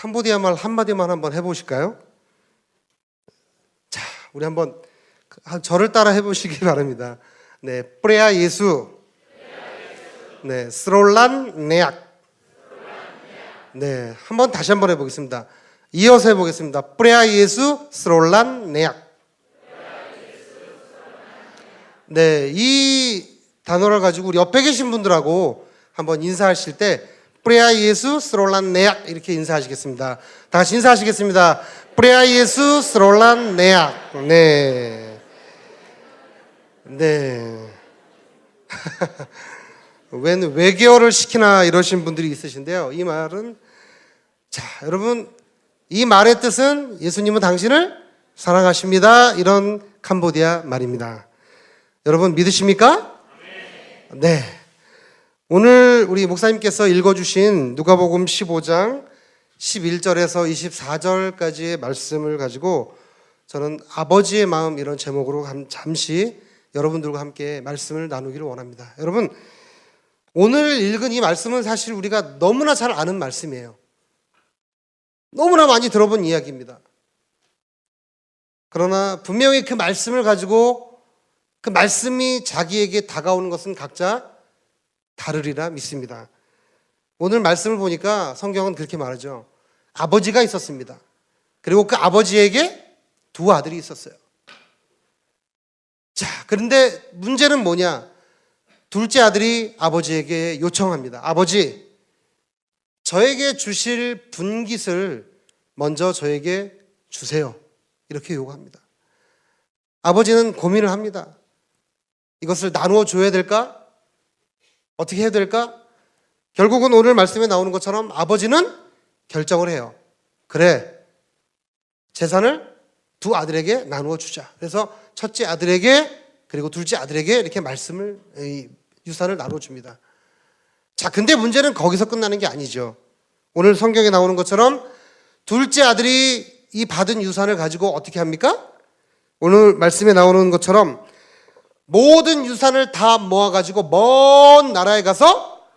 캄보디아 말 한마디만 한번 해보실까요? 자, 우리 한번 저를 따라 해보시기 바랍니다. 네, 프레아 예수. 네, 스롤란 네약. 네, 다시 한번 해보겠습니다. 이어서 해보겠습니다. 프레아 예수 스롤란 네약. 네, 이 단어를 가지고 우리 옆에 계신 분들하고 한번 인사하실 때 프레아 예수 스롤란 네약 이렇게 인사하시겠습니다. 다 같이 인사하시겠습니다. 프레아 예수 스롤란 네약. 네. 네. 웬 외계어를 시키나 이러신 분들이 있으신데요. 이 말은, 자, 여러분, 이 말의 뜻은 예수님은 당신을 사랑하십니다. 이런 캄보디아 말입니다. 여러분 믿으십니까? 네. 오늘 우리 목사님께서 읽어주신 누가복음 15장 11절에서 24절까지의 말씀을 가지고 저는 아버지의 마음 이런 제목으로 잠시 여러분들과 함께 말씀을 나누기를 원합니다. 여러분, 오늘 읽은 이 말씀은 사실 우리가 너무나 잘 아는 말씀이에요. 너무나 많이 들어본 이야기입니다. 그러나 분명히 그 말씀을 가지고 그 말씀이 자기에게 다가오는 것은 각자 다르리라 믿습니다. 오늘 말씀을 보니까 성경은 그렇게 말하죠. 아버지가 있었습니다. 그리고 그 아버지에게 두 아들이 있었어요. 자, 그런데 문제는 뭐냐? 둘째 아들이 아버지에게 요청합니다. 아버지, 저에게 주실 분깃을 먼저 저에게 주세요. 이렇게 요구합니다. 아버지는 고민을 합니다. 이것을 나누어 줘야 될까? 어떻게 해야 될까? 결국은 오늘 말씀에 나오는 것처럼 아버지는 결정을 해요. 그래, 재산을 두 아들에게 나누어 주자. 그래서 첫째 아들에게 그리고 둘째 아들에게 이렇게 유산을 나누어 줍니다. 자, 근데 문제는 거기서 끝나는 게 아니죠. 오늘 성경에 나오는 것처럼 둘째 아들이 이 받은 유산을 가지고 어떻게 합니까? 오늘 말씀에 나오는 것처럼 모든 유산을 다 모아가지고 먼 나라에 가서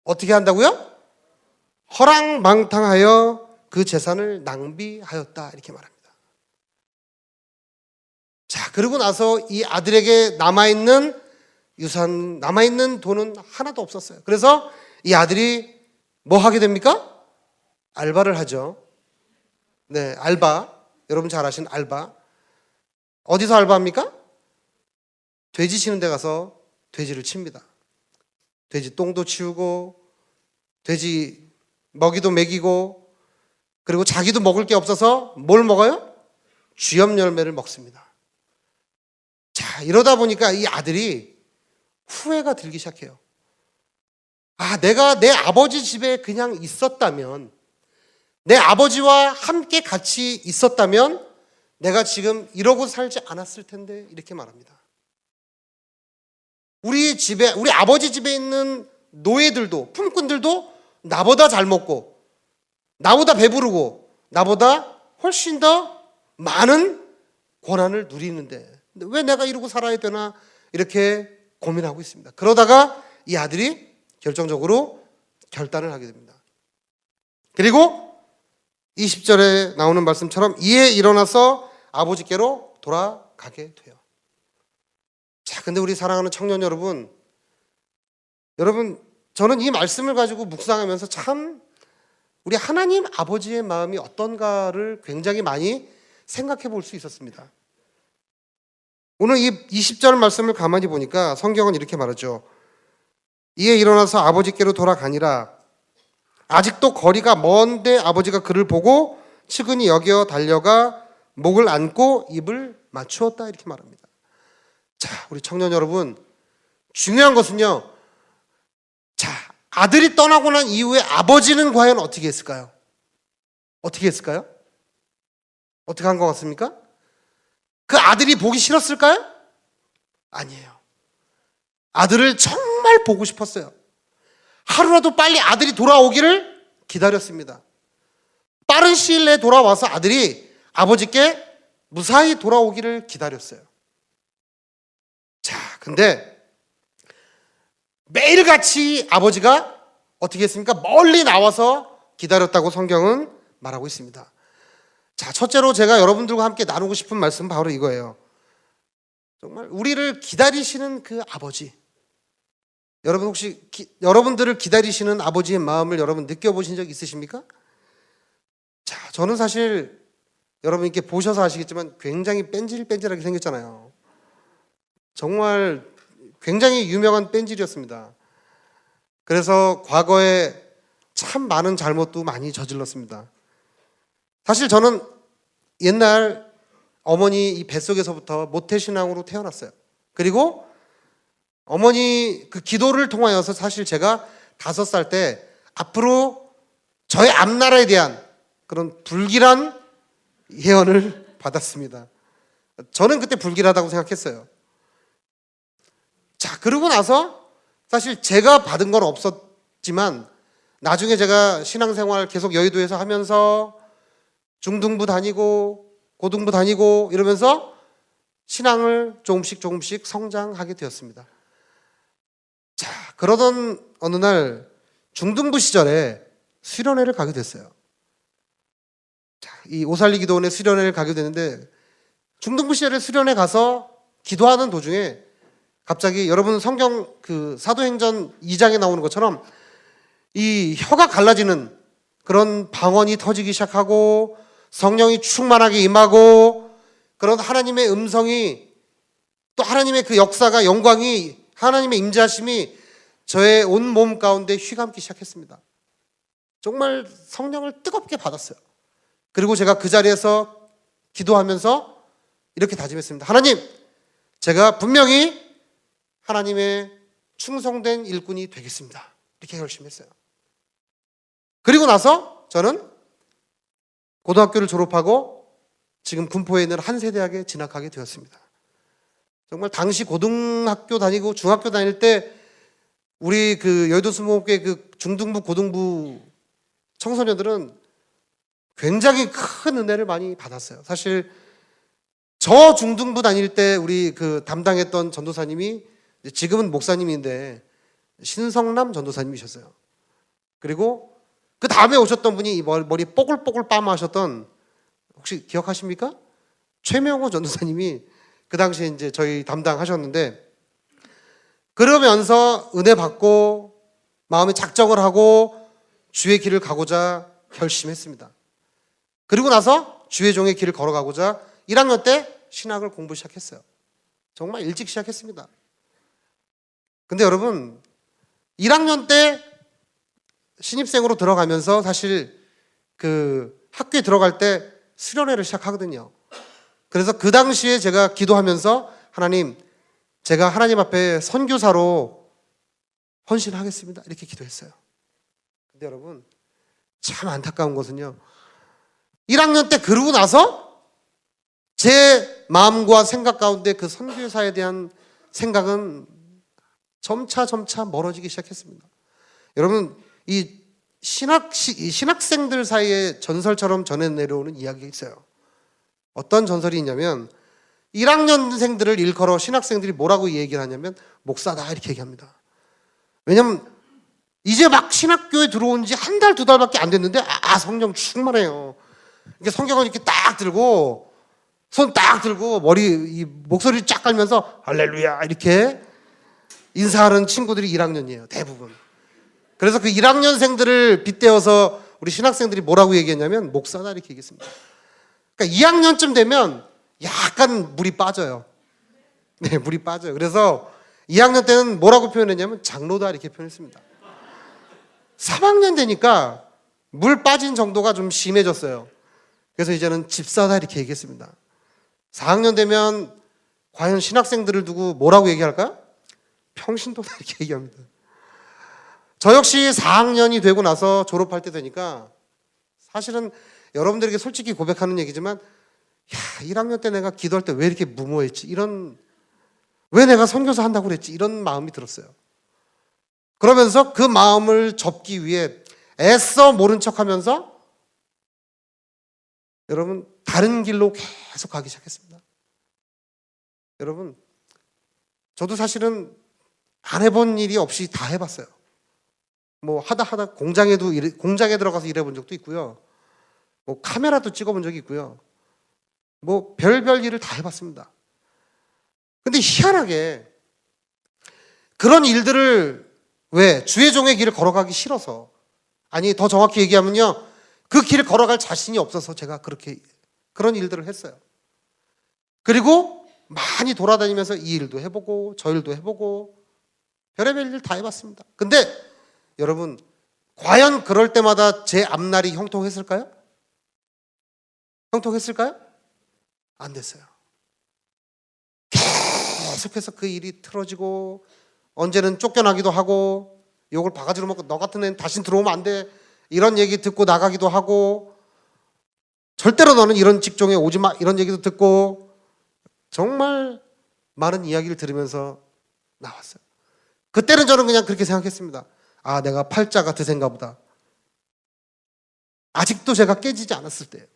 어떻게 한다고요? 허랑방탕하여 그 재산을 낭비하였다 이렇게 말합니다. 자, 그러고 나서 이 아들에게 남아있는 유산, 남아있는 돈은 하나도 없었어요. 그래서 이 아들이 뭐 하게 됩니까? 알바를 하죠. 네, 알바. 여러분 잘 아시는 알바. 어디서 알바합니까? 돼지 치는 데 가서 돼지를 칩니다. 돼지 똥도 치우고 돼지 먹이도 먹이고 그리고 자기도 먹을 게 없어서 뭘 먹어요? 쥐염 열매를 먹습니다. 자, 이러다 보니까 이 아들이 후회가 들기 시작해요. 아, 내가 내 아버지 집에 그냥 있었다면, 내 아버지와 함께 같이 있었다면 내가 지금 이러고 살지 않았을 텐데 이렇게 말합니다. 우리 아버지 집에 있는 노예들도, 품꾼들도 나보다 잘 먹고 나보다 배부르고 나보다 훨씬 더 많은 권한을 누리는데 왜 내가 이러고 살아야 되나 이렇게 고민하고 있습니다. 그러다가 이 아들이 결정적으로 결단을 하게 됩니다. 그리고 20절에 나오는 말씀처럼 이에 일어나서 아버지께로 돌아가게 돼요. 자, 근데 우리 사랑하는 청년 여러분, 저는 이 말씀을 가지고 묵상하면서 참 우리 하나님 아버지의 마음이 어떤가를 굉장히 많이 생각해 볼 수 있었습니다. 오늘 이 20절 말씀을 가만히 보니까 성경은 이렇게 말하죠. 이에 일어나서 아버지께로 돌아가니라. 아직도 거리가 먼데 아버지가 그를 보고 측은히 여겨 달려가 목을 안고 입을 맞추었다 이렇게 말합니다. 자, 우리 청년 여러분, 중요한 것은요. 자, 아들이 떠나고 난 이후에 아버지는 과연 어떻게 했을까요? 어떻게 했을까요? 어떻게 한 것 같습니까? 그 아들이 보기 싫었을까요? 아니에요. 아들을 정말 보고 싶었어요. 하루라도 빨리 아들이 돌아오기를 기다렸습니다. 빠른 시일 내에 돌아와서 아들이 아버지께 무사히 돌아오기를 기다렸어요. 자, 근데 매일같이 아버지가 어떻게 했습니까? 멀리 나와서 기다렸다고 성경은 말하고 있습니다. 자, 첫째로 제가 여러분들과 함께 나누고 싶은 말씀은 바로 이거예요. 정말 우리를 기다리시는 그 아버지, 여러분 혹시 여러분들을 기다리시는 아버지의 마음을 여러분 느껴보신 적 있으십니까? 자, 저는 사실 여러분 이렇게 보셔서 아시겠지만 굉장히 뺀질뺀질하게 생겼잖아요. 정말 굉장히 유명한 뺀질이었습니다. 그래서 과거에 참 많은 잘못도 많이 저질렀습니다. 사실 저는 옛날 어머니 이 뱃속에서부터 모태신앙으로 태어났어요. 그리고 어머니 그 기도를 통하여서 사실 제가 5살 때 앞으로 저의 앞나라에 대한 그런 불길한 예언을 받았습니다. 저는 그때 불길하다고 생각했어요. 자, 그러고 나서 사실 제가 받은 건 없었지만 나중에 제가 신앙생활 계속 여의도에서 하면서 중등부 다니고 고등부 다니고 이러면서 신앙을 조금씩 성장하게 되었습니다. 자, 그러던 어느 날 중등부 시절에 수련회를 가게 됐어요. 자, 이 오살리 기도원에 수련회를 가게 되는데 중등부 시절에 수련회 가서 기도하는 도중에 갑자기 여러분 성경 그 사도행전 2장에 나오는 것처럼 이 혀가 갈라지는 그런 방언이 터지기 시작하고 성령이 충만하게 임하고 그런 하나님의 음성이 또 하나님의 그 역사가 영광이 하나님의 임재하심이 저의 온 몸 가운데 휘감기 시작했습니다. 정말 성령을 뜨겁게 받았어요. 그리고 제가 그 자리에서 기도하면서 이렇게 다짐했습니다. 하나님, 제가 분명히 하나님의 충성된 일꾼이 되겠습니다. 이렇게 결심했어요. 그리고 나서 저는 고등학교를 졸업하고 지금 군포에 있는 한세대학에 진학하게 되었습니다. 정말 당시 고등학교 다니고 중학교 다닐 때 우리 그 여의도 수목교회 그 중등부 고등부 청소년들은 굉장히 큰 은혜를 많이 받았어요. 사실 저 중등부 다닐 때 우리 그 담당했던 전도사님이 지금은 목사님인데 신성남 전도사님이셨어요. 그리고 그 다음에 오셨던 분이 머리 뽀글뽀글 빠마하셨던 혹시 기억하십니까? 최명호 전도사님이 그 당시에 이제 저희 담당하셨는데 그러면서 은혜 받고 마음에 작정을 하고 주의 길을 가고자 결심했습니다. 그리고 나서 주의 종의 길을 걸어가고자 1학년 때 신학을 공부 시작했어요. 정말 일찍 시작했습니다. 근데 여러분 1학년 때 신입생으로 들어가면서 사실 그 학교에 들어갈 때 수련회를 시작하거든요. 그래서 그 당시에 제가 기도하면서 하나님, 제가 하나님 앞에 선교사로 헌신하겠습니다. 이렇게 기도했어요. 근데 여러분 참 안타까운 것은요. 1학년 때 그러고 나서 제 마음과 생각 가운데 그 선교사에 대한 생각은 점차 멀어지기 시작했습니다. 여러분 이 신학생들 사이에 전설처럼 전해 내려오는 이야기가 있어요. 어떤 전설이 있냐면 1학년생들을 일컬어 신학생들이 뭐라고 얘기를 하냐면 목사다 이렇게 얘기합니다. 왜냐면 이제 막 신학교에 들어온 지 한 달, 2달밖에 안 됐는데 성령 충만해요. 이렇게 성경을 이렇게 딱 들고 손 딱 들고 이 목소리를 쫙 깔면서 할렐루야 이렇게 인사하는 친구들이 1학년이에요. 대부분. 그래서 그 1학년생들을 빗대어서 우리 신학생들이 뭐라고 얘기했냐면 목사다 이렇게 얘기했습니다. 그러니까 2학년쯤 되면 약간 물이 빠져요. 네, 물이 빠져요. 그래서 2학년 때는 뭐라고 표현했냐면 장로다 이렇게 표현했습니다. 3학년 되니까 물 빠진 정도가 좀 심해졌어요. 그래서 이제는 집사다 이렇게 얘기했습니다. 4학년 되면 과연 신학생들을 두고 뭐라고 얘기할까요? 평신도다 이렇게 얘기합니다. 저 역시 4학년이 되고 나서 졸업할 때 되니까 사실은 여러분들에게 솔직히 고백하는 얘기지만 1학년 때 내가 기도할 때 왜 이렇게 무모했지? 왜 내가 선교사 한다고 그랬지? 이런 마음이 들었어요. 그러면서 그 마음을 접기 위해 애써 모른 척하면서 여러분 다른 길로 계속 가기 시작했습니다. 여러분 저도 사실은 안 해본 일이 없이 다 해봤어요. 뭐 하다 공장에 들어가서 일해본 적도 있고요. 뭐 카메라도 찍어본 적이 있고요. 뭐 별별 일을 다 해봤습니다. 근데 희한하게 그런 일들을 왜 주의 종의 길을 걸어가기 싫어서, 아니 더 정확히 얘기하면요, 그 길을 걸어갈 자신이 없어서 제가 그렇게 그런 일들을 했어요. 그리고 많이 돌아다니면서 이 일도 해보고 저 일도 해보고 별의별 일 다 해봤습니다. 근데 여러분, 과연 그럴 때마다 제 앞날이 형통했을까요? 형통했을까요? 안 됐어요. 계속해서 그 일이 틀어지고, 언제는 쫓겨나기도 하고, 욕을 바가지로 먹고 너 같은 애는 다신 들어오면 안 돼, 이런 얘기 듣고 나가기도 하고, 절대로 너는 이런 직종에 오지 마, 이런 얘기도 듣고, 정말 많은 이야기를 들으면서 나왔어요. 그때는 저는 그냥 그렇게 생각했습니다. 아, 내가 팔자가 드센가 보다. 아직도 제가 깨지지 않았을 때예요.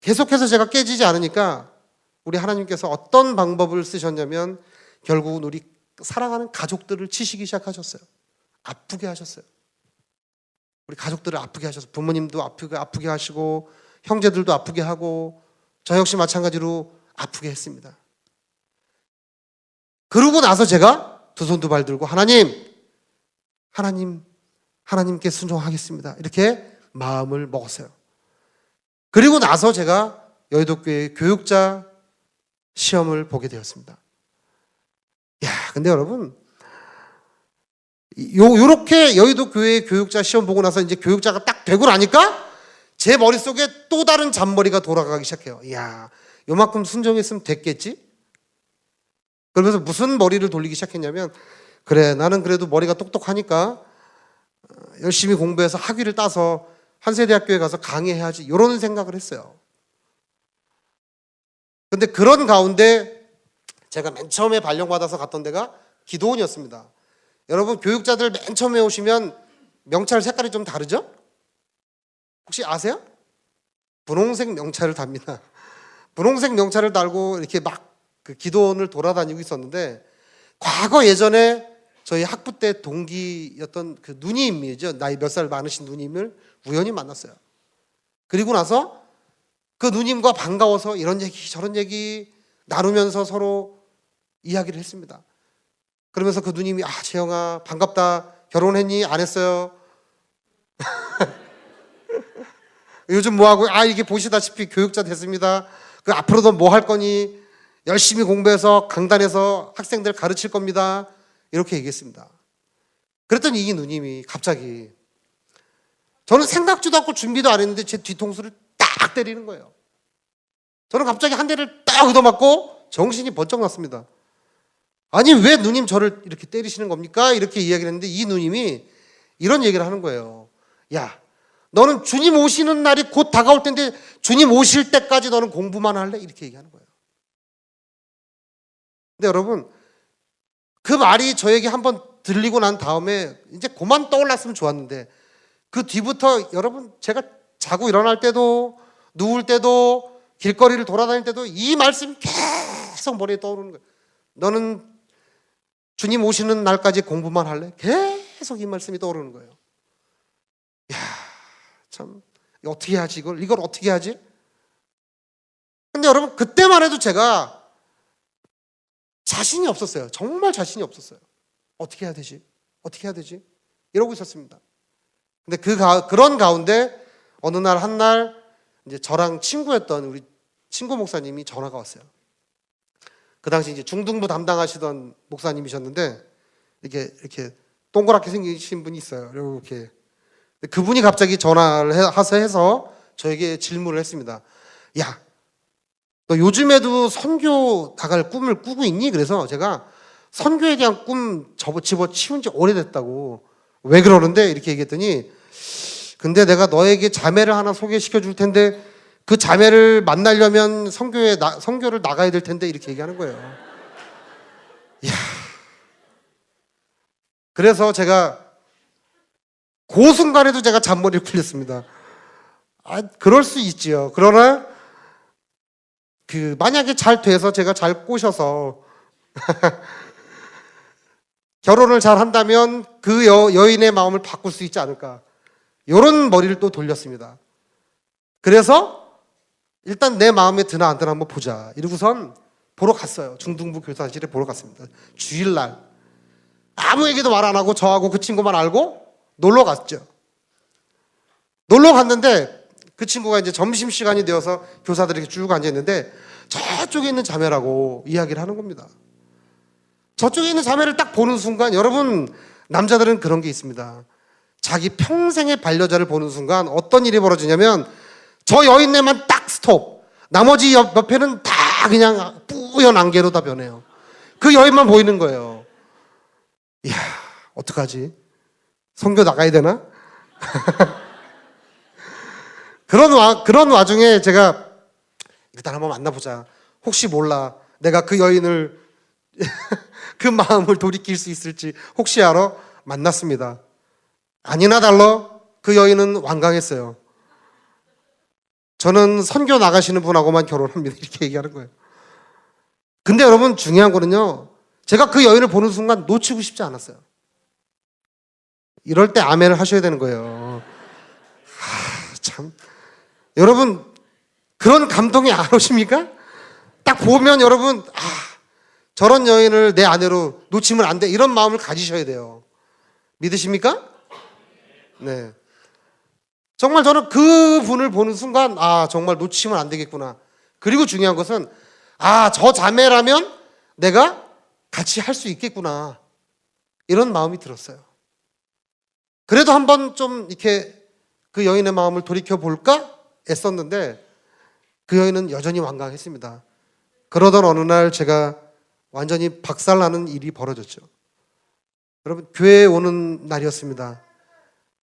계속해서 제가 깨지지 않으니까 우리 하나님께서 어떤 방법을 쓰셨냐면, 결국은 우리 사랑하는 가족들을 치시기 시작하셨어요. 아프게 하셨어요. 우리 가족들을 아프게 하셔서, 부모님도 아프게 하시고, 형제들도 아프게 하고, 저 역시 마찬가지로 아프게 했습니다. 그러고 나서 제가 두 손 두 발 들고 하나님께 순종하겠습니다, 이렇게 마음을 먹었어요. 그리고 나서 제가 여의도교회 교육자 시험을 보게 되었습니다. 야, 근데 여러분, 요렇게 여의도교회 교육자 시험 보고 나서 이제 교육자가 딱 되고 나니까 제 머릿속에 또 다른 잔머리가 돌아가기 시작해요. 야, 요만큼 순종했으면 됐겠지? 그러면서 무슨 머리를 돌리기 시작했냐면, 그래, 나는 그래도 머리가 똑똑하니까 열심히 공부해서 학위를 따서 한세대학교에 가서 강의해야지, 이런 생각을 했어요. 근데 그런 가운데 제가 맨 처음에 발령받아서 갔던 데가 기도원이었습니다. 여러분, 교육자들 맨 처음에 오시면 명찰 색깔이 좀 다르죠? 혹시 아세요? 분홍색 명찰을 답니다. 분홍색 명찰을 달고 이렇게 막 그 기도원을 돌아다니고 있었는데, 과거 예전에 저희 학부 때 동기였던 그 누님이죠. 나이 몇 살 많으신 누님을 우연히 만났어요. 그리고 나서 그 누님과 반가워서 이런 얘기 저런 얘기 나누면서 서로 이야기를 했습니다. 그러면서 그 누님이, 아, 재영아 반갑다, 결혼했니? 안 했어요? 요즘 뭐하고? 아, 이게 보시다시피 교육자 됐습니다. 그 앞으로도 뭐 할 거니? 열심히 공부해서 강단에서 학생들 가르칠 겁니다, 이렇게 얘기했습니다. 그랬더니 이 누님이 갑자기, 저는 생각지도 않고 준비도 안 했는데 제 뒤통수를 딱 때리는 거예요. 저는 갑자기 한 대를 딱 얻어맞고 정신이 번쩍 났습니다. 아니, 왜 누님 저를 이렇게 때리시는 겁니까? 이렇게 이야기를 했는데, 이 누님이 이런 얘기를 하는 거예요. 야, 너는 주님 오시는 날이 곧 다가올 텐데 주님 오실 때까지 너는 공부만 할래? 이렇게 얘기하는 거예요. 근데 여러분, 그 말이 저에게 한번 들리고 난 다음에 이제 그만 떠올랐으면 좋았는데, 그 뒤부터 여러분, 제가 자고 일어날 때도, 누울 때도, 길거리를 돌아다닐 때도 이 말씀이 계속 머리에 떠오르는 거예요. 너는 주님 오시는 날까지 공부만 할래? 계속 이 말씀이 떠오르는 거예요. 야, 참, 어떻게 하지? 이걸 어떻게 하지? 근데 여러분, 그때만 해도 제가 자신이 없었어요. 정말 자신이 없었어요. 어떻게 해야 되지? 어떻게 해야 되지? 이러고 있었습니다. 근데 그런 가운데 어느 날 한 날 이제 저랑 친구였던 우리 친구 목사님이 전화가 왔어요. 그 당시 이제 중등부 담당하시던 목사님이셨는데, 이렇게 동그랗게 생기신 분이 있어요. 이렇게. 그분이 갑자기 전화를 해서 저에게 질문을 했습니다. 야, 너 요즘에도 선교 나갈 꿈을 꾸고 있니? 그래서 제가 선교에 대한 꿈 집어치운 지 오래됐다고. 왜 그러는데? 이렇게 얘기했더니, 근데 내가 너에게 자매를 하나 소개시켜 줄 텐데 그 자매를 만나려면 선교를 나가야 될 텐데, 이렇게 얘기하는 거예요. 이야. 그래서 제가 그 순간에도 제가 잔머리를 풀렸습니다. 아, 그럴 수 있지요. 그러나 만약에 잘 돼서 제가 잘 꼬셔서 결혼을 잘 한다면 그 여인의 마음을 바꿀 수 있지 않을까, 이런 머리를 또 돌렸습니다. 그래서 일단 내 마음에 드나 안 드나 한번 보자. 이러고선 보러 갔어요. 중등부 교사실에 보러 갔습니다. 주일날. 아무 얘기도 말 안 하고 저하고 그 친구만 알고 놀러 갔죠. 놀러 갔는데 그 친구가 이제 점심시간이 되어서 교사들이 이렇게 쭉 앉아있는데 저쪽에 있는 자매라고 이야기를 하는 겁니다. 저쪽에 있는 자매를 딱 보는 순간, 여러분, 남자들은 그런 게 있습니다. 자기 평생의 반려자를 보는 순간 어떤 일이 벌어지냐면 저 여인네만 딱 스톱. 나머지 옆에는 다 그냥 뿌연 안개로 다 변해요. 그 여인만 보이는 거예요. 이야, 어떡하지? 선교 나가야 되나? 그런 와중에 제가 일단 한번 만나보자. 혹시 몰라. 내가 그 여인을 그 마음을 돌이킬 수 있을지 혹시 알아? 만났습니다. 아니나 달러 그 여인은 완강했어요. 저는 선교 나가시는 분하고만 결혼합니다. 이렇게 얘기하는 거예요. 근데 여러분 중요한 거는요. 제가 그 여인을 보는 순간 놓치고 싶지 않았어요. 이럴 때 아멘을 하셔야 되는 거예요. 참. 여러분 그런 감동이 안 오십니까? 딱 보면 여러분 저런 여인을 내 아내로 놓치면 안 돼. 이런 마음을 가지셔야 돼요. 믿으십니까? 네. 정말 저는 그 분을 보는 순간 정말 놓치면 안 되겠구나. 그리고 중요한 것은 저 자매라면 내가 같이 할 수 있겠구나. 이런 마음이 들었어요. 그래도 한번 좀 이렇게 그 여인의 마음을 돌이켜 볼까 애썼는데 그 여인은 여전히 완강했습니다. 그러던 어느 날 제가 완전히 박살나는 일이 벌어졌죠. 여러분 교회에 오는 날이었습니다.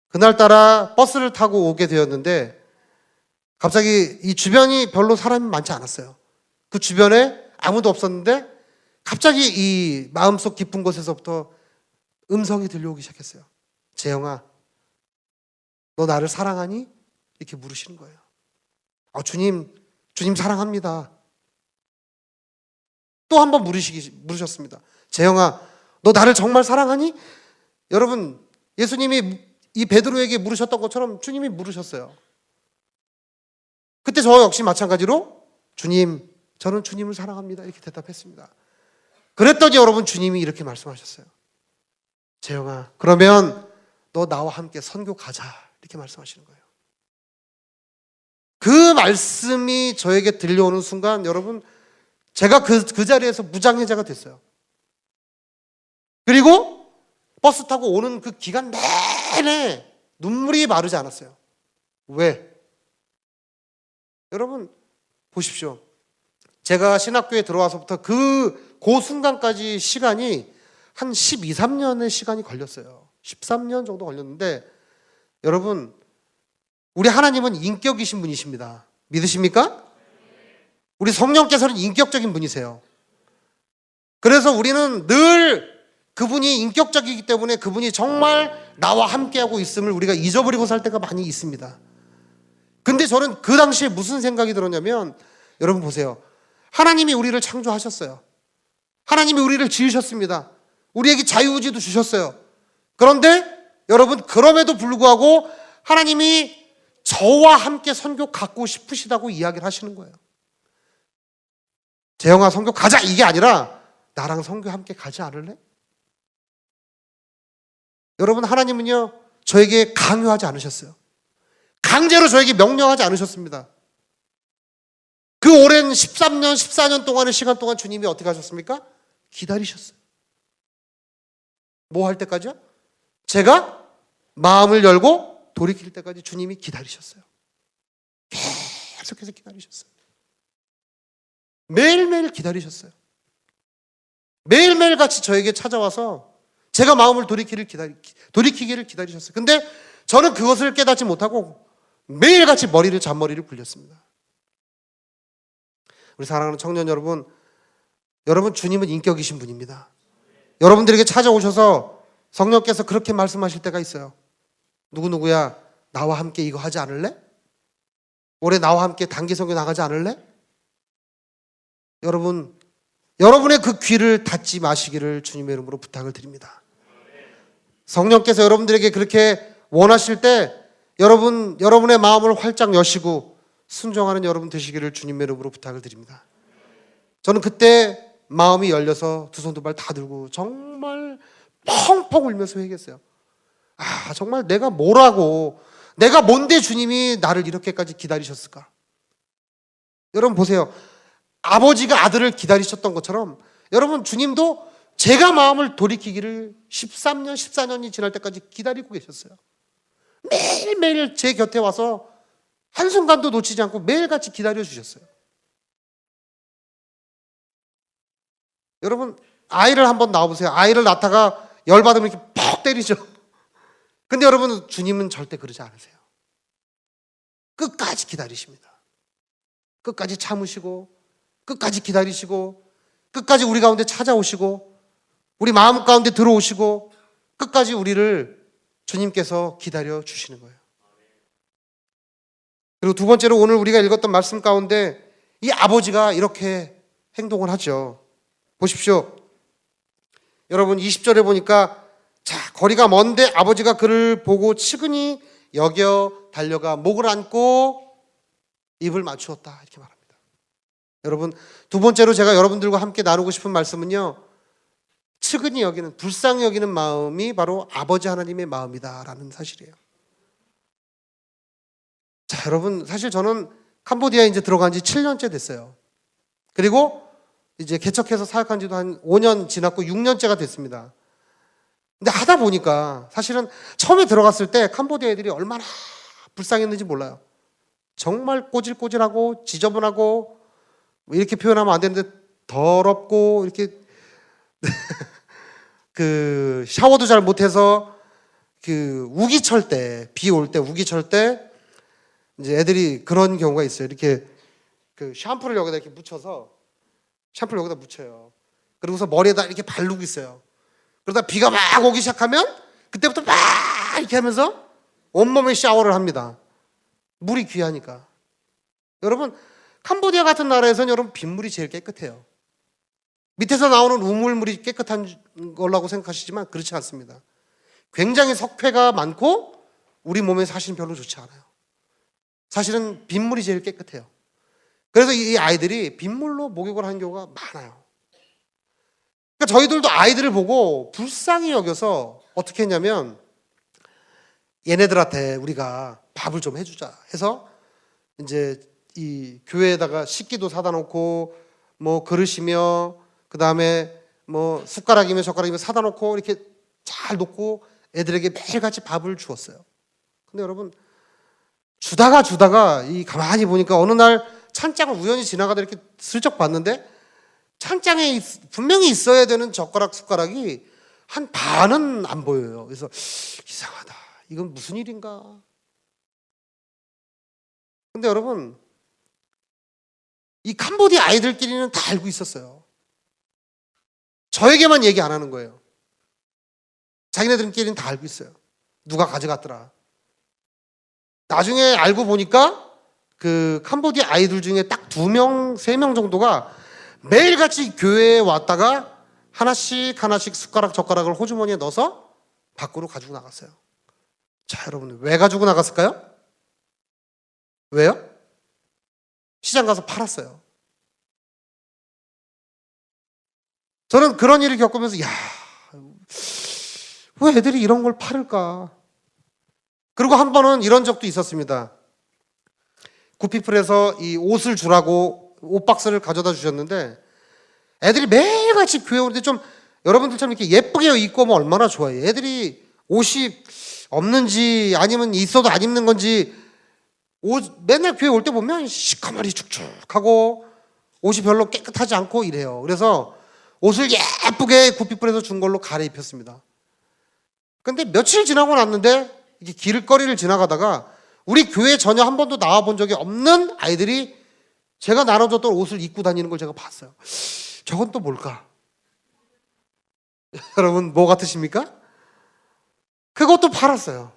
그날따라 버스를 타고 오게 되었는데 갑자기 이 주변이 별로 사람이 많지 않았어요. 그 주변에 아무도 없었는데 갑자기 이 마음속 깊은 곳에서부터 음성이 들려오기 시작했어요. 재영아, 너 나를 사랑하니? 이렇게 물으시는 거예요. 주님 사랑합니다. 또 한 번 물으셨습니다. 재영아, 너 나를 정말 사랑하니? 여러분, 예수님이 이 베드로에게 물으셨던 것처럼 주님이 물으셨어요. 그때 저 역시 마찬가지로 주님, 저는 주님을 사랑합니다. 이렇게 대답했습니다. 그랬더니 여러분 주님이 이렇게 말씀하셨어요. 재영아, 그러면 너 나와 함께 선교 가자. 이렇게 말씀하시는 거예요. 그 말씀이 저에게 들려오는 순간 여러분 제가 그 자리에서 무장해제가 됐어요. 그리고 버스 타고 오는 그 기간 내내 눈물이 마르지 않았어요. 왜? 여러분 보십시오. 제가 신학교에 들어와서부터 그 순간까지 시간이 한 12, 13년의 시간이 걸렸어요. 13년 정도 걸렸는데 여러분 우리 하나님은 인격이신 분이십니다. 믿으십니까? 우리 성령께서는 인격적인 분이세요. 그래서 우리는 늘 그분이 인격적이기 때문에 그분이 정말 나와 함께하고 있음을 우리가 잊어버리고 살 때가 많이 있습니다. 근데 저는 그 당시에 무슨 생각이 들었냐면 여러분 보세요. 하나님이 우리를 창조하셨어요. 하나님이 우리를 지으셨습니다. 우리에게 자유의지도 주셨어요. 그런데 여러분 그럼에도 불구하고 하나님이 저와 함께 선교 가고 싶으시다고 이야기를 하시는 거예요. 재영아 선교 가자 이게 아니라 나랑 선교 함께 가지 않을래? 여러분 하나님은요 저에게 강요하지 않으셨어요. 강제로 저에게 명령하지 않으셨습니다. 그 오랜 13년, 14년 동안의 시간 동안 주님이 어떻게 하셨습니까? 기다리셨어요. 뭐 할 때까지요? 제가 마음을 열고 돌이킬 때까지 주님이 기다리셨어요. 계속해서 기다리셨어요. 매일매일 기다리셨어요. 매일매일 같이 저에게 찾아와서 제가 마음을 돌이키기를 기다리셨어요. 근데 저는 그것을 깨닫지 못하고 매일같이 잔머리를 굴렸습니다. 우리 사랑하는 청년 여러분, 여러분 주님은 인격이신 분입니다. 여러분들에게 찾아오셔서 성령께서 그렇게 말씀하실 때가 있어요. 누구누구야 나와 함께 이거 하지 않을래? 올해 나와 함께 단기 선교 나가지 않을래? 여러분, 여러분의 그 귀를 닫지 마시기를 주님의 이름으로 부탁을 드립니다. 성령께서 여러분들에게 그렇게 원하실 때 여러분의 마음을 활짝 여시고 순종하는 여러분 되시기를 주님의 이름으로 부탁을 드립니다. 저는 그때 마음이 열려서 두 손 두 발 다 들고 정말 펑펑 울면서 회개했어요. 아, 정말 내가 뭐라고, 내가 뭔데 주님이 나를 이렇게까지 기다리셨을까? 여러분 보세요. 아버지가 아들을 기다리셨던 것처럼 여러분 주님도 제가 마음을 돌이키기를 13년, 14년이 지날 때까지 기다리고 계셨어요. 매일매일 제 곁에 와서 한순간도 놓치지 않고 매일같이 기다려 주셨어요. 여러분 아이를 한번 낳아보세요. 아이를 낳다가 열받으면 이렇게 퍽 때리죠. 근데 여러분 주님은 절대 그러지 않으세요. 끝까지 기다리십니다. 끝까지 참으시고 끝까지 기다리시고 끝까지 우리 가운데 찾아오시고 우리 마음 가운데 들어오시고 끝까지 우리를 주님께서 기다려 주시는 거예요. 그리고 두 번째로 오늘 우리가 읽었던 말씀 가운데 이 아버지가 이렇게 행동을 하죠. 보십시오. 여러분 20절에 보니까 자, 거리가 먼데 아버지가 그를 보고 측은히 여겨 달려가 목을 안고 입을 맞추었다 이렇게 말합니다. 여러분 두 번째로 제가 여러분들과 함께 나누고 싶은 말씀은요, 측은히 여기는, 불쌍히 여기는 마음이 바로 아버지 하나님의 마음이다라는 사실이에요. 자, 여러분 사실 저는 캄보디아에 이제 들어간 지 7년째 됐어요. 그리고 이제 개척해서 사역한 지도 한 5년 지났고 6년째가 됐습니다. 근데 하다 보니까 사실은 처음에 들어갔을 때 캄보디아 애들이 얼마나 불쌍했는지 몰라요. 정말 꼬질꼬질하고 지저분하고 이렇게 표현하면 안 되는데 더럽고 이렇게 그 샤워도 잘 못해서 그 우기철 때, 비 올 때 우기철 때 이제 애들이 그런 경우가 있어요. 이렇게 그 샴푸를 여기다 이렇게 묻혀서 샴푸를 여기다 묻혀요. 그러고서 머리에다 이렇게 바르고 있어요. 그러다 비가 막 오기 시작하면 그때부터 막 이렇게 하면서 온몸에 샤워를 합니다. 물이 귀하니까. 여러분 캄보디아 같은 나라에서는 여러분 빗물이 제일 깨끗해요. 밑에서 나오는 우물물이 깨끗한 거라고 생각하시지만 그렇지 않습니다. 굉장히 석회가 많고 우리 몸에 사실은 별로 좋지 않아요. 사실은 빗물이 제일 깨끗해요. 그래서 이 아이들이 빗물로 목욕을 하는 경우가 많아요. 그러니까 저희들도 아이들을 보고 불쌍히 여겨서 어떻게 했냐면 얘네들한테 우리가 밥을 좀 해주자 해서 이제 이 교회에다가 식기도 사다 놓고 뭐 그릇이며 그 다음에 뭐 숟가락이며 젓가락이며 사다 놓고 이렇게 잘 놓고 애들에게 매일같이 밥을 주었어요. 근데 여러분 주다가 이 가만히 보니까 어느 날 찬장을 우연히 지나가다 이렇게 슬쩍 봤는데 찬장에 분명히 있어야 되는 젓가락 숟가락이 한 반은 안 보여요. 그래서 이상하다. 이건 무슨 일인가? 근데 여러분 이 캄보디아 아이들끼리는 다 알고 있었어요. 저에게만 얘기 안 하는 거예요. 자기네들끼리는 다 알고 있어요. 누가 가져갔더라. 나중에 알고 보니까 그 캄보디아 아이들 중에 딱 2명, 3명 정도가 매일같이 교회에 왔다가 하나씩 숟가락 젓가락을 호주머니에 넣어서 밖으로 가지고 나갔어요. 자, 여러분 왜 가지고 나갔을까요? 왜요? 시장 가서 팔았어요. 저는 그런 일을 겪으면서 야, 왜 애들이 이런 걸 팔을까? 그리고 한 번은 이런 적도 있었습니다. 구피플에서 이 옷을 주라고 옷 박스를 가져다 주셨는데 애들이 매일같이 교회 오는데 좀 여러분들처럼 이렇게 예쁘게 입고 오면 얼마나 좋아요. 애들이 옷이 없는지 아니면 있어도 안 입는 건지 옷 맨날 교회 올 때 보면 시커머리 축축하고 옷이 별로 깨끗하지 않고 이래요. 그래서 옷을 예쁘게 구피플에서 준 걸로 갈아입혔습니다. 근데 며칠 지나고 났는데 이렇게 길거리를 지나가다가 우리 교회 전혀 한 번도 나와 본 적이 없는 아이들이 제가 나눠줬던 옷을 입고 다니는 걸 제가 봤어요. 저건 또 뭘까? 여러분 뭐 같으십니까? 그것도 팔았어요.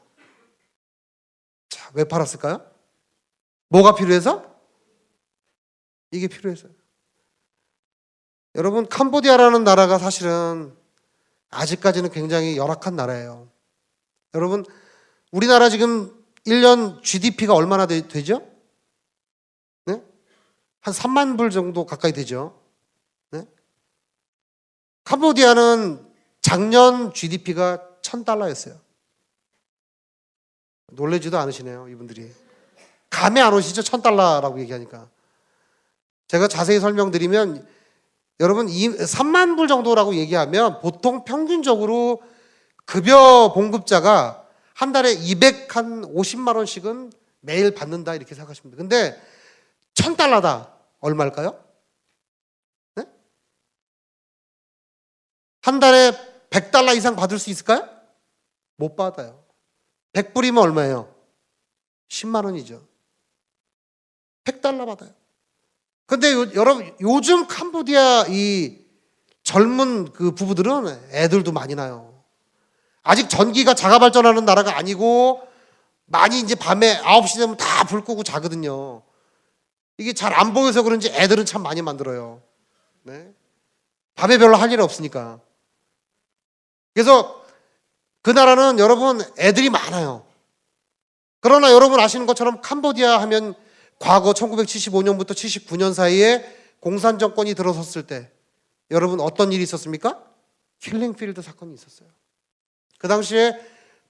자, 왜 팔았을까요? 뭐가 필요해서? 이게 필요해서요. 여러분 캄보디아라는 나라가 사실은 아직까지는 굉장히 열악한 나라예요. 여러분 우리나라 지금 1년 GDP가 얼마나 되죠? 한 3만 불 정도 가까이 되죠. 네? 캄보디아는 작년 GDP가 $1,000였어요. 놀라지도 않으시네요, 이분들이. 감이 안 오시죠? $1,000라고 얘기하니까. 제가 자세히 설명드리면 여러분 3만 불 정도라고 얘기하면 보통 평균적으로 급여 봉급자가 한 달에 250만 원씩은 매일 받는다 이렇게 생각하시면 돼요. 근데 $1,000다. 얼마일까요? 네? 한 달에 $100 이상 받을 수 있을까요? 못 받아요. 100불이면 얼마예요? 10만 원이죠. $100 받아요. 근데 여러분 요즘 캄보디아 이 젊은 그 부부들은 애들도 많이 낳아요. 아직 전기가 자가 발전하는 나라가 아니고 많이 이제 밤에 9시 되면 다 불 끄고 자거든요. 이게 잘 안 보여서 그런지 애들은 참 많이 만들어요. 네? 밤에 별로 할 일 없으니까. 그래서 그 나라는 여러분 애들이 많아요. 그러나 여러분 아시는 것처럼 캄보디아 하면 과거 1975년부터 79년 사이에 공산 정권이 들어섰을 때 여러분 어떤 일이 있었습니까? 킬링필드 사건이 있었어요. 그 당시에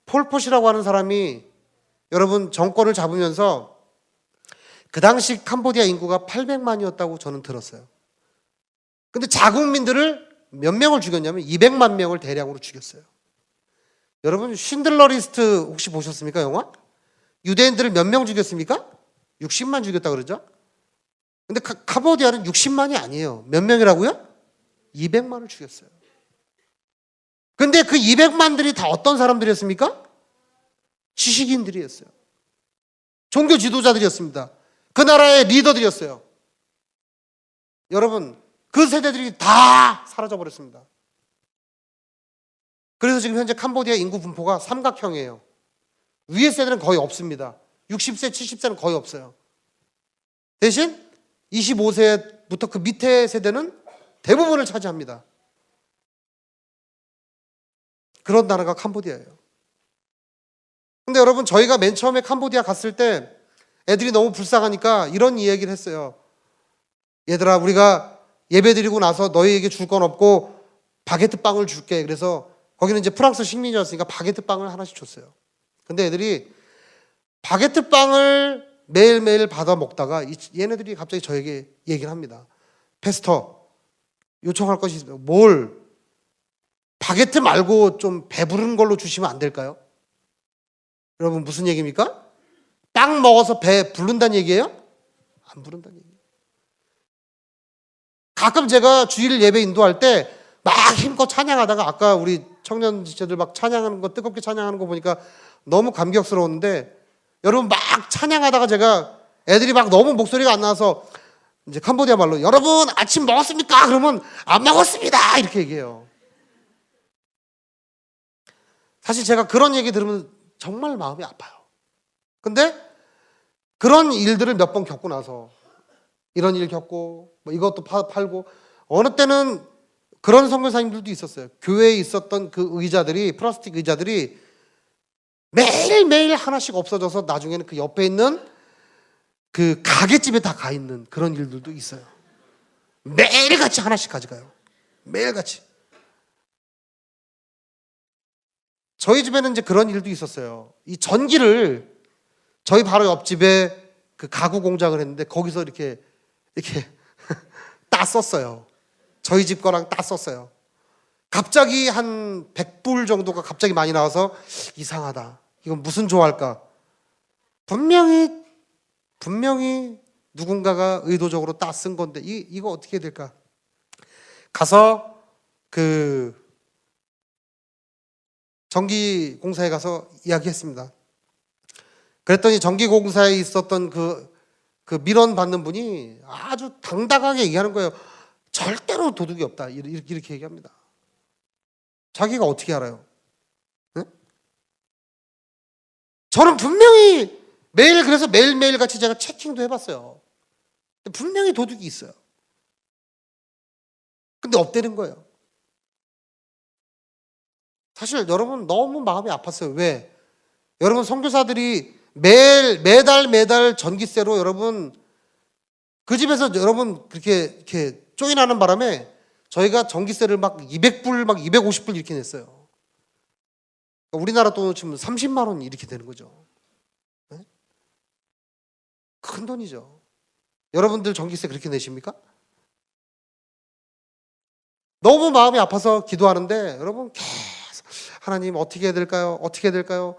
폴폿이라고 하는 사람이 여러분 정권을 잡으면서 그 당시 캄보디아 인구가 800만이었다고 저는 들었어요. 근데 자국민들을 몇 명을 죽였냐면 200만 명을 대량으로 죽였어요. 여러분 쉰들러 리스트 혹시 보셨습니까? 영화? 유대인들을 몇 명 죽였습니까? 60만 죽였다 그러죠? 근데 캄보디아는 60만이 아니에요. 몇 명이라고요? 200만을 죽였어요. 근데 그 200만들이 다 어떤 사람들이었습니까? 지식인들이었어요. 종교 지도자들이었습니다. 그 나라의 리더들이었어요. 여러분 그 세대들이 다 사라져버렸습니다. 그래서 지금 현재 캄보디아 인구 분포가 삼각형이에요. 위에 세대는 거의 없습니다. 60세, 70세는 거의 없어요. 대신 25세부터 그 밑에 세대는 대부분을 차지합니다. 그런 나라가 캄보디아예요. 근데 여러분 저희가 맨 처음에 캄보디아 갔을 때 애들이 너무 불쌍하니까 이런 이야기를 했어요. 얘들아 우리가 예배 드리고 나서 너희에게 줄 건 없고 바게트 빵을 줄게. 그래서 거기는 이제 프랑스 식민지였으니까 바게트 빵을 하나씩 줬어요. 근데 애들이 바게트 빵을 매일매일 받아 먹다가 얘네들이 갑자기 저에게 얘기를 합니다. 패스터 요청할 것이 있습니다. 뭘? 바게트 말고 좀 배부른 걸로 주시면 안 될까요? 여러분 무슨 얘기입니까? 빵 먹어서 배 부른다는 얘기예요? 안 부른다는 얘기예요. 가끔 제가 주일 예배 인도할 때 막 힘껏 찬양하다가 아까 우리 청년 지체들 막 찬양하는 거 뜨겁게 찬양하는 거 보니까 너무 감격스러웠는데 여러분 막 찬양하다가 제가 애들이 막 너무 목소리가 안 나와서 이제 캄보디아 말로 여러분 아침 먹었습니까? 그러면 안 먹었습니다 이렇게 얘기해요. 사실 제가 그런 얘기 들으면 정말 마음이 아파요. 근데 그런 일들을 몇 번 겪고 나서 이런 일 겪고 뭐 이것도 팔고 어느 때는 그런 선교사님들도 있었어요. 교회에 있었던 그 의자들이 플라스틱 의자들이 매일매일 하나씩 없어져서 나중에는 그 옆에 있는 그 가게집에 다 가 있는 그런 일들도 있어요. 매일같이 하나씩 가져가요. 매일같이. 저희 집에는 이제 그런 일도 있었어요. 이 전기를 저희 바로 옆집에 그 가구 공장을 했는데 거기서 이렇게 땄었어요. 저희 집 거랑 땄었어요. 갑자기 한 100불 정도가 갑자기 많이 나와서 이상하다. 이건 무슨 조화일까? 분명히 누군가가 의도적으로 따 쓴 건데 이거 어떻게 해야 될까? 가서 그 전기공사에 가서 이야기했습니다. 그랬더니 전기공사에 있었던 그 민원 받는 분이 아주 당당하게 얘기하는 거예요. 절대로 도둑이 없다. 이렇게 얘기합니다. 자기가 어떻게 알아요? 네? 저는 분명히 그래서 매일매일 같이 제가 체킹도 해봤어요. 분명히 도둑이 있어요. 근데 없다는 거예요. 사실 여러분 너무 마음이 아팠어요. 왜? 여러분 선교사들이 매달 전기세로 여러분 그 집에서 여러분 그렇게 이렇게 쪼인하는 바람에 저희가 전기세를 막 200불, 막 250불 이렇게 냈어요. 그러니까 우리나라 돈으로 치면 30만 원 이렇게 되는 거죠. 네? 큰 돈이죠. 여러분들 전기세 그렇게 내십니까? 너무 마음이 아파서 기도하는데 여러분 계속 하나님 어떻게 해야 될까요? 어떻게 해야 될까요?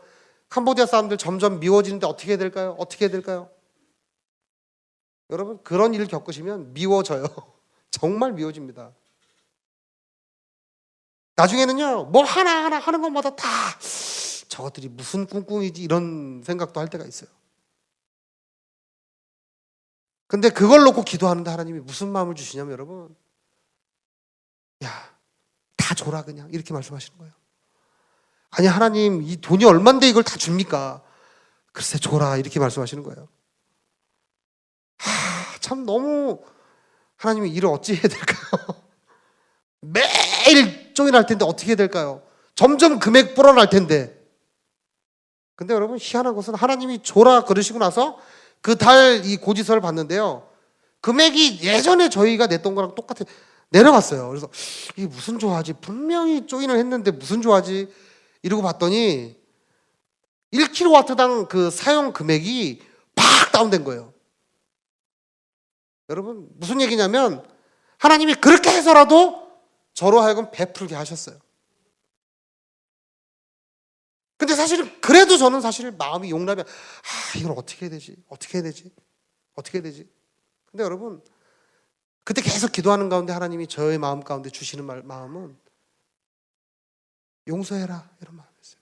캄보디아 사람들 점점 미워지는데 어떻게 해야 될까요? 어떻게 해야 될까요? 여러분 그런 일을 겪으시면 미워져요. 정말 미워집니다. 나중에는요 뭐 하나하나 하는 것마다 다 저것들이 무슨 꿍꿍이지 이런 생각도 할 때가 있어요. 근데 그걸 놓고 기도하는데 하나님이 무슨 마음을 주시냐면 여러분, 야, 다 줘라 그냥 이렇게 말씀하시는 거예요. 아니 하나님 이 돈이 얼만데 이걸 다 줍니까? 글쎄 줘라 이렇게 말씀하시는 거예요. 참 너무 하나님이 일을 어찌 해야 될까요? 매일 쪼인할 텐데 어떻게 해야 될까요? 점점 금액 불어날 텐데. 근데 여러분 희한한 것은 하나님이 줘라 그러시고 나서 그 달 이 고지서를 봤는데요. 금액이 예전에 저희가 냈던 거랑 똑같아 내려갔어요. 그래서 이게 무슨 좋아하지? 분명히 조인을 했는데 무슨 좋아하지? 이러고 봤더니 1kW당 그 사용 금액이 팍 다운된 거예요. 여러분 무슨 얘기냐면 하나님이 그렇게 해서라도 저로 하여금 베풀게 하셨어요. 근데 사실은 그래도 저는 사실 마음이 용납이 이걸 어떻게 해야 되지? 어떻게 해야 되지? 어떻게 해야 되지? 근데 여러분 그때 계속 기도하는 가운데 하나님이 저의 마음 가운데 주시는 마음은 용서해라 이런 마음이었어요.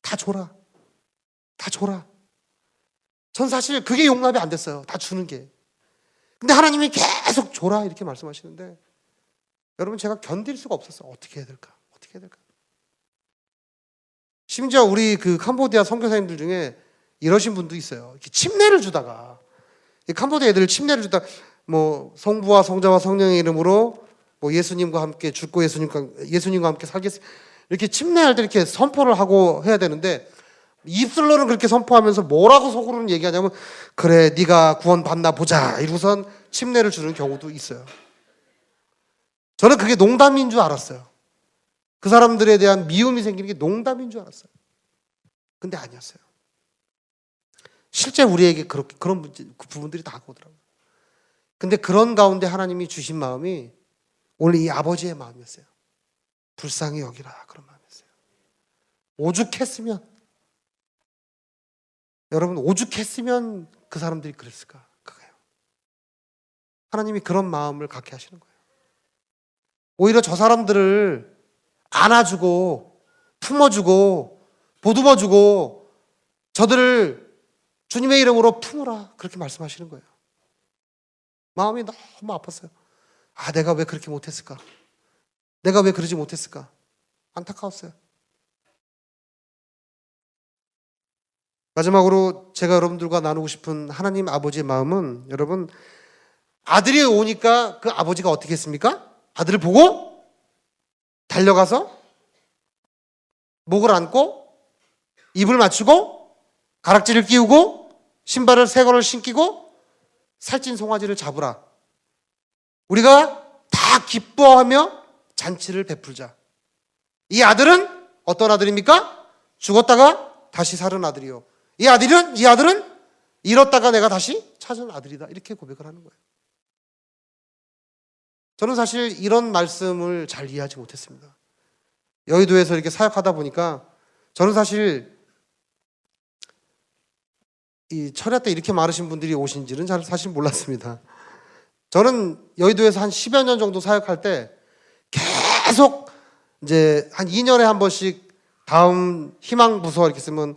다 줘라. 다 줘라. 전 사실 그게 용납이 안 됐어요. 다 주는 게. 근데 하나님이 계속 줘라 이렇게 말씀하시는데 여러분 제가 견딜 수가 없었어요. 어떻게 해야 될까? 어떻게 해야 될까? 심지어 우리 그 캄보디아 선교사님들 중에 이러신 분도 있어요. 이렇게 침례를 주다가 캄보디아 애들 침례를 주다가 뭐 성부와 성자와 성령의 이름으로 뭐 예수님과 함께 죽고 예수님과 함께 살겠습니다. 이렇게 침례할 때 이렇게 선포를 하고 해야 되는데 입술로는 그렇게 선포하면서 뭐라고 속으로는 얘기하냐면 그래 네가 구원 받나 보자 이러고선 침례를 주는 경우도 있어요. 저는 그게 농담인 줄 알았어요. 그 사람들에 대한 미움이 생기는 게 농담인 줄 알았어요. 근데 아니었어요. 실제 우리에게 그런 부분들이 다가오더라고요. 근데 그런 가운데 하나님이 주신 마음이 오늘 이 아버지의 마음이었어요. 불쌍히 여기라 그런 마음이었어요. 오죽했으면 여러분 오죽했으면 그 사람들이 그랬을까? 그거예요. 하나님이 그런 마음을 갖게 하시는 거예요. 오히려 저 사람들을 안아주고 품어주고 보듬어주고 저들을 주님의 이름으로 품으라 그렇게 말씀하시는 거예요. 마음이 너무 아팠어요. 내가 왜 그렇게 못했을까? 내가 왜 그러지 못했을까? 안타까웠어요. 마지막으로 제가 여러분들과 나누고 싶은 하나님 아버지의 마음은 여러분 아들이 오니까 그 아버지가 어떻게 했습니까? 아들을 보고 달려가서 목을 안고 입을 맞추고 가락지를 끼우고 신발을 새 거를 신기고 살찐 송아지를 잡으라. 우리가 다 기뻐하며 잔치를 베풀자. 이 아들은 어떤 아들입니까? 죽었다가 다시 살은 아들이요. 이 아들은 잃었다가 내가 다시 찾은 아들이다. 이렇게 고백을 하는 거예요. 저는 사실 이런 말씀을 잘 이해하지 못했습니다. 여의도에서 이렇게 사역하다 보니까 저는 사실 이 철야 때 이렇게 많으신 분들이 오신지는 잘 사실 몰랐습니다. 저는 여의도에서 한 10여 년 정도 사역할 때 계속 이제 한 2년에 한 번씩 다음 희망부서 이렇게 쓰면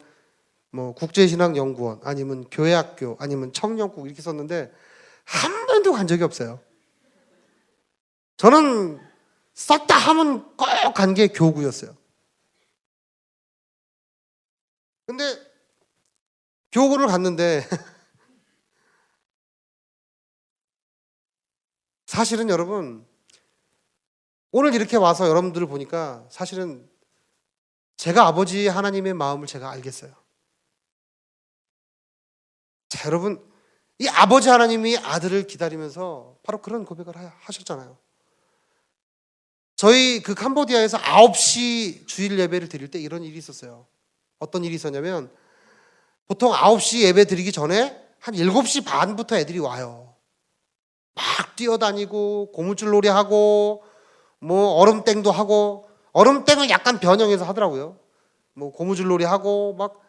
뭐 국제신학연구원 아니면 교회학교 아니면 청년국 이렇게 썼는데 한 번도 간 적이 없어요. 저는 썼다 하면 꼭 간 게 교구였어요. 근데 교구를 갔는데 사실은 여러분 오늘 이렇게 와서 여러분들을 보니까 사실은 제가 아버지 하나님의 마음을 제가 알겠어요. 자, 여러분 이 아버지 하나님이 아들을 기다리면서 바로 그런 고백을 하셨잖아요. 저희 그 캄보디아에서 9시 주일 예배를 드릴 때 이런 일이 있었어요. 어떤 일이 있었냐면 보통 9시 예배 드리기 전에 한 7시 반부터 애들이 와요. 막 뛰어다니고 고무줄 놀이 하고 뭐 얼음땡도 하고, 얼음땡을 약간 변형해서 하더라고요. 뭐 고무줄 놀이 하고 막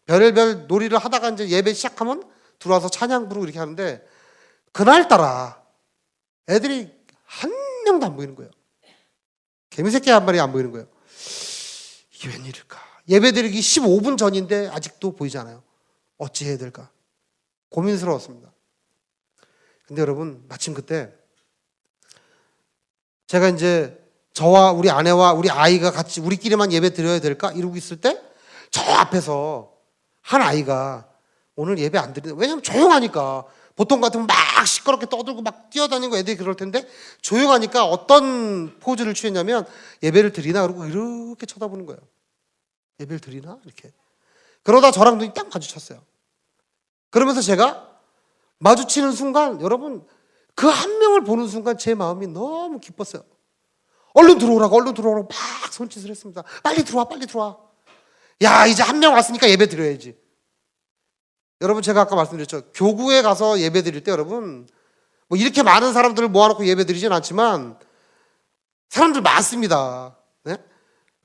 별의별 놀이를 하다가 이제 예배 시작하면 들어와서 찬양 부르고 이렇게 하는데, 그날따라 애들이 한 명도 안 보이는 거예요. 개미새끼 한 마리 안 보이는 거예요. 이게 웬일일까? 예배 드리기 15분 전인데 아직도 보이지 않아요. 어찌 해야 될까? 고민스러웠습니다. 근데 여러분, 마침 그때 제가 이제 저와 우리 아내와 우리 아이가 같이 우리끼리만 예배 드려야 될까? 이러고 있을 때 저 앞에서 한 아이가 오늘 예배 안 드린다. 왜냐면 조용하니까. 보통 같으면 막 시끄럽게 떠들고 막 뛰어다니고 애들이 그럴 텐데 조용하니까 어떤 포즈를 취했냐면 예배를 드리나? 그러고 이렇게 쳐다보는 거예요. 예배를 드리나? 이렇게. 그러다 저랑 눈이 딱 마주쳤어요. 그러면서 제가 마주치는 순간, 여러분, 그 한 명을 보는 순간 제 마음이 너무 기뻤어요. 얼른 들어오라고 막 손짓을 했습니다. 빨리 들어와, 빨리 들어와. 야, 이제 한 명 왔으니까 예배 드려야지. 여러분, 제가 아까 말씀드렸죠. 교구에 가서 예배 드릴 때 여러분, 뭐 이렇게 많은 사람들을 모아놓고 예배 드리진 않지만 사람들 많습니다. 네?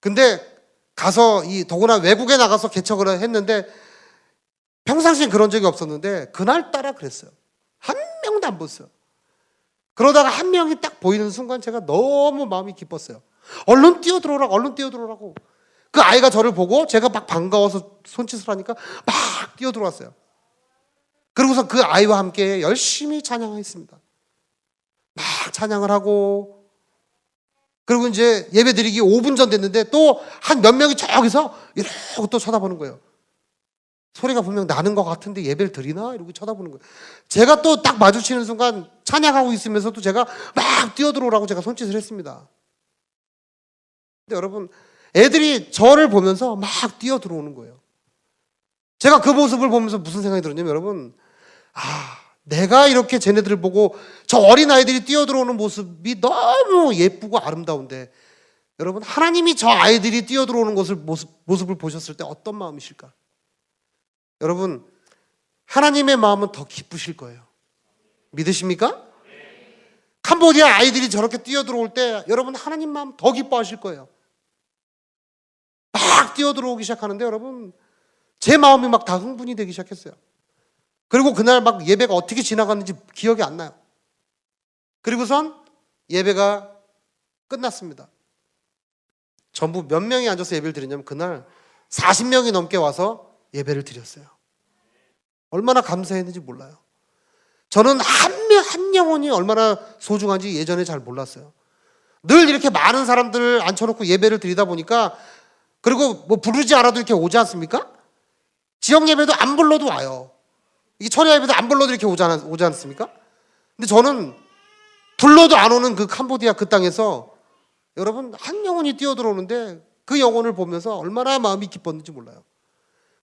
근데 가서 더구나 외국에 나가서 개척을 했는데 평상시엔 그런 적이 없었는데 그날따라 그랬어요. 한 명도 안 보였어요. 그러다가 한 명이 딱 보이는 순간 제가 너무 마음이 기뻤어요. 얼른 뛰어들어오라고. 그 아이가 저를 보고 제가 막 반가워서 손짓을 하니까 막 뛰어들어왔어요. 그러고서 그 아이와 함께 열심히 찬양했습니다. 막 찬양을 하고, 그리고 이제 예배 드리기 5분 전 됐는데 또 한 몇 명이 저기서 이러고 또 쳐다보는 거예요. 소리가 분명 나는 것 같은데 예배를 드리나? 이러고 쳐다보는 거예요. 제가 또 딱 마주치는 순간 찬양하고 있으면서도 제가 막 뛰어들어오라고 제가 손짓을 했습니다. 근데 여러분, 애들이 저를 보면서 막 뛰어들어오는 거예요. 제가 그 모습을 보면서 무슨 생각이 들었냐면, 여러분, 내가 이렇게 쟤네들을 보고 저 어린아이들이 뛰어들어오는 모습이 너무 예쁘고 아름다운데, 여러분, 하나님이 저 아이들이 뛰어들어오는 모습을 보셨을 때 어떤 마음이실까? 여러분, 하나님의 마음은 더 기쁘실 거예요. 믿으십니까? 캄보디아 아이들이 저렇게 뛰어들어올 때 여러분, 하나님 마음 더 기뻐하실 거예요. 막 뛰어들어오기 시작하는데 여러분, 제 마음이 막 다 흥분이 되기 시작했어요. 그리고 그날 막 예배가 어떻게 지나갔는지 기억이 안 나요. 그리고선 예배가 끝났습니다. 전부 몇 명이 앉아서 예배를 드렸냐면 그날 40명이 넘게 와서 예배를 드렸어요. 얼마나 감사했는지 몰라요. 저는 한 영혼이 얼마나 소중한지 예전에 잘 몰랐어요. 늘 이렇게 많은 사람들을 앉혀놓고 예배를 드리다 보니까, 그리고 뭐 부르지 않아도 이렇게 오지 않습니까? 지역 예배도 안 불러도 와요. 이 철야 예배도 안 불러도 이렇게 오지 않습니까? 근데 저는 불러도 안 오는 그 캄보디아 그 땅에서 여러분, 한 영혼이 뛰어들어오는데 그 영혼을 보면서 얼마나 마음이 기뻤는지 몰라요.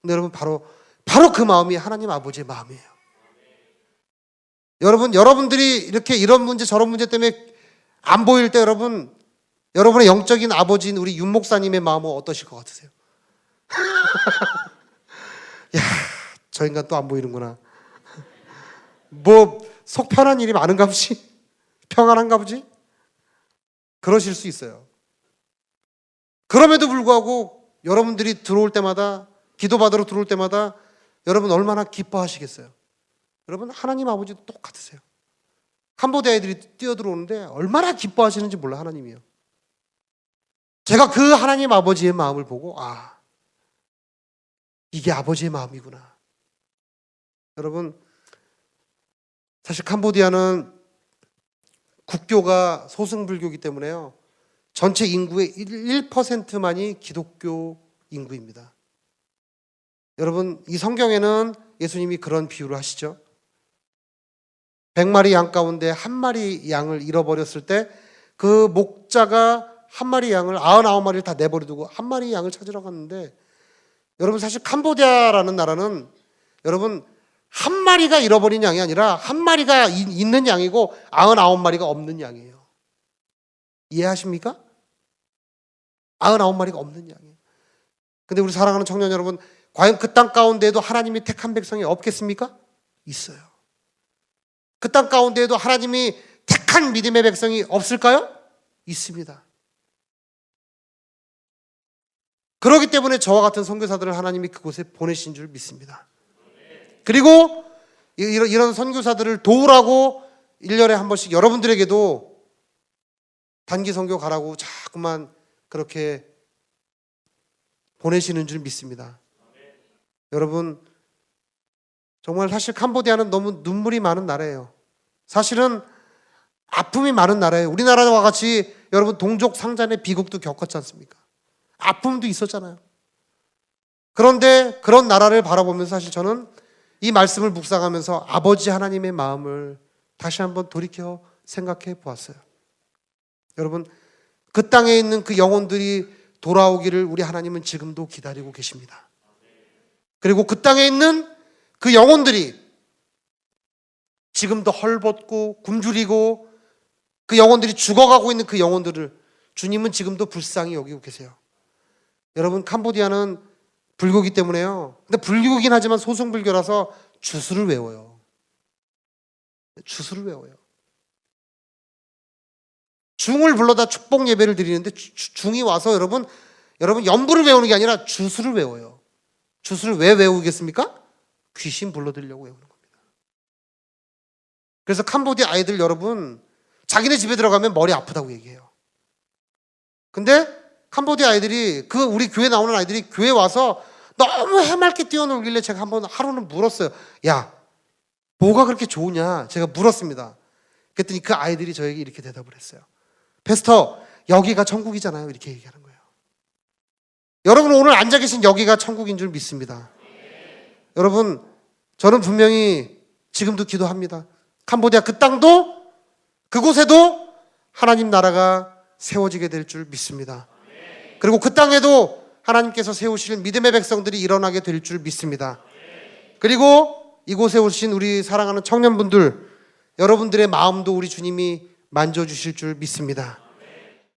근데 여러분, 바로 그 마음이 하나님 아버지의 마음이에요. 여러분들이 이렇게 이런 문제 저런 문제 때문에 안 보일 때 여러분의 영적인 아버지인 우리 윤 목사님의 마음은 어떠실 것 같으세요? 야, 저 인간 또 안 보이는구나. 뭐 속 편한 일이 많은가 보지? 평안한가 보지? 그러실 수 있어요. 그럼에도 불구하고 여러분들이 들어올 때마다, 기도받으러 들어올 때마다 여러분 얼마나 기뻐하시겠어요? 여러분, 하나님 아버지도 똑같으세요. 캄보디아 애들이 뛰어들어오는데 얼마나 기뻐하시는지 몰라, 하나님이요. 제가 그 하나님 아버지의 마음을 보고, 이게 아버지의 마음이구나. 여러분, 사실 캄보디아는 국교가 소승불교이기 때문에요, 전체 인구의 1%만이 기독교 인구입니다. 여러분, 이 성경에는 예수님이 그런 비유를 하시죠. 100마리 양 가운데 한 마리 양을 잃어버렸을 때 그 목자가 한 마리 양을 99마리를 다 내버려두고 한 마리 양을 찾으러 갔는데, 여러분, 사실 캄보디아라는 나라는 여러분 한 마리가 잃어버린 양이 아니라 한 마리가 있는 양이고 99마리가 없는 양이에요. 이해하십니까? 99마리가 없는 양이에요. 근데 우리 사랑하는 청년 여러분, 과연 그 땅 가운데에도 하나님이 택한 백성이 없겠습니까? 있어요. 그 땅 가운데에도 하나님이 택한 믿음의 백성이 없을까요? 있습니다. 그렇기 때문에 저와 같은 선교사들을 하나님이 그곳에 보내신 줄 믿습니다. 그리고 이런 선교사들을 도우라고 1년에 한 번씩 여러분들에게도 단기 선교 가라고 자꾸만 그렇게 보내시는 줄 믿습니다. 여러분, 정말 사실 캄보디아는 너무 눈물이 많은 나라예요. 사실은 아픔이 많은 나라예요. 우리나라와 같이 여러분 동족 상잔의 비극도 겪었지 않습니까? 아픔도 있었잖아요. 그런데 그런 나라를 바라보면서 사실 저는 이 말씀을 묵상하면서 아버지 하나님의 마음을 다시 한번 돌이켜 생각해 보았어요. 여러분, 그 땅에 있는 그 영혼들이 돌아오기를 우리 하나님은 지금도 기다리고 계십니다. 그리고 그 땅에 있는 그 영혼들이 지금도 헐벗고 굶주리고 그 영혼들이 죽어가고 있는 그 영혼들을 주님은 지금도 불쌍히 여기고 계세요. 여러분, 캄보디아는 불교이기 때문에요. 근데 불교이긴 하지만 소승불교라서 주수를 외워요. 주수를 외워요. 중을 불러다 축복 예배를 드리는데 중이 와서 여러분 연부를 외우는 게 아니라 주수를 외워요. 주수를 왜 외우겠습니까? 귀신 불러들려고 외우는 겁니다. 그래서 캄보디아 아이들 여러분 자기네 집에 들어가면 머리 아프다고 얘기해요. 근데 캄보디아 아이들이 우리 교회 나오는 아이들이 교회 와서 너무 해맑게 뛰어놀길래 제가 한번 하루는 물었어요. 야, 뭐가 그렇게 좋으냐? 제가 물었습니다. 그랬더니 그 아이들이 저에게 이렇게 대답을 했어요. 패스터, 여기가 천국이잖아요. 이렇게 얘기하는 거예요. 여러분, 오늘 앉아 계신 여기가 천국인 줄 믿습니다. 여러분, 저는 분명히 지금도 기도합니다. 캄보디아 그 땅도 그곳에도 하나님 나라가 세워지게 될 줄 믿습니다. 그리고 그 땅에도 하나님께서 세우실 믿음의 백성들이 일어나게 될 줄 믿습니다. 그리고 이곳에 오신 우리 사랑하는 청년분들, 여러분들의 마음도 우리 주님이 만져주실 줄 믿습니다.